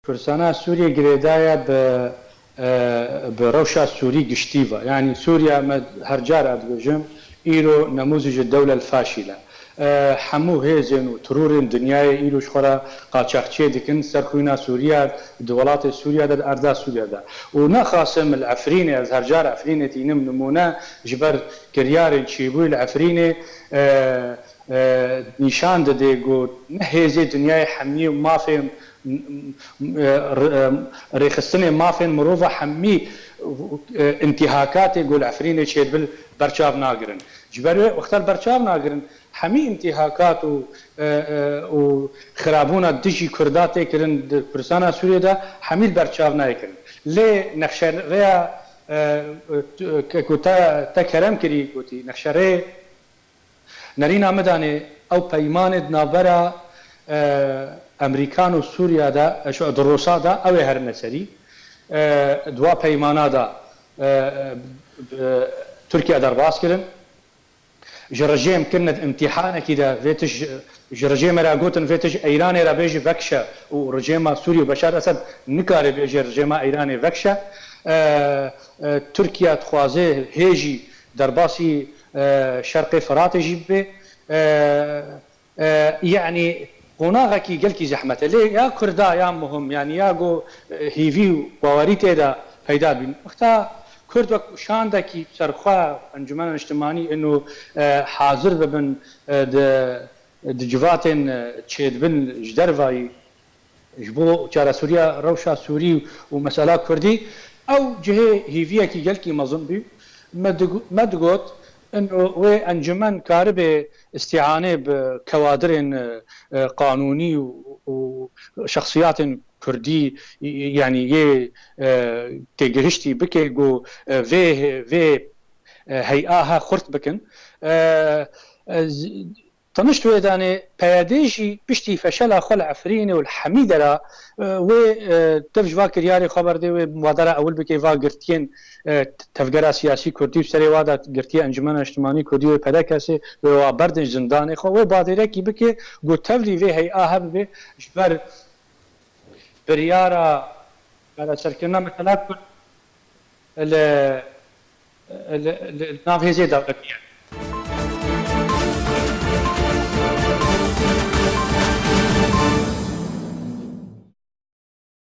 كردستان سوريا جريدايا بروشة سوري قشتيفا، يعني سوريا هرجار أدوجم إيرو نموذج الدولة الفاشلة. حمو هيزن وترورن دنياي إيرو شخرا قاچاقچي دكن سرخوينا سوريا دولات سوريا دا أرضا سوريا دا ونخاصم العفريني از هرجار عفريني تينم نمونا جبر كريار تشيبوي العفريني نشان دي قو نهيزي دنياي حمي وما في ريخستني ما في مروفة حمي انتهاكات يقول عفريني شيد برشاف ناقرن جبر وقتال برشاف ناقرن حمي انتهاكات وخرابونا دجي كردات كرن كردستان سوريا دا حمي برشاف ناقرن ليه نخشريا كوتا تكرم كري كوتي نخشري نرينا مداني او بيمان نابرا امريكان وسوريا دا شو دروسا دا او هرنسري دوا بيمانا دا تركيا درباس كرن جرجيم كنت امتحان كده فيتش جرجيم را قوتن فيتش ايران را بيجي فكشة ورجيما سوريا وبشار اسد نكاري بيجي رجيما ايراني فكشة تركيا تخوازي هيجي درباسي شرقي فرات يجيب يعني هناك كي قال كي زحمة ليه يا كردا يا مهم يعني يا جو هيفي ووريته دا هيدا بين وقتها كرد شان كي سرخا انجمن اجتماعي انه حاضر بن دجواتن تشيد بن جدرفاي جبو تشارا سوريا روشا سوري ومساله كردي او جهه هيفيا كي قال كي مظن ما دقوت انه وانجمن كارب استعانه بكوادر قانوني وشخصيات كردي يعني يه تجرشتي بكي جو في هيئاها خرط بكن طنشت ويداني بياديجي بشتي فشل خل عفريني والحميدرا و تفجوا كرياري خبر دي مبادره اول بكي فا قرتين تفجرا سياسي كردي سري وادا قرتي انجمن اجتماعي كردي وبدا كاسي و بردن زنداني خو و بادره كي بكي جو تفلي في هيئاها به جبر بريارا على سركنا مثلا ال ناف هي زي دولة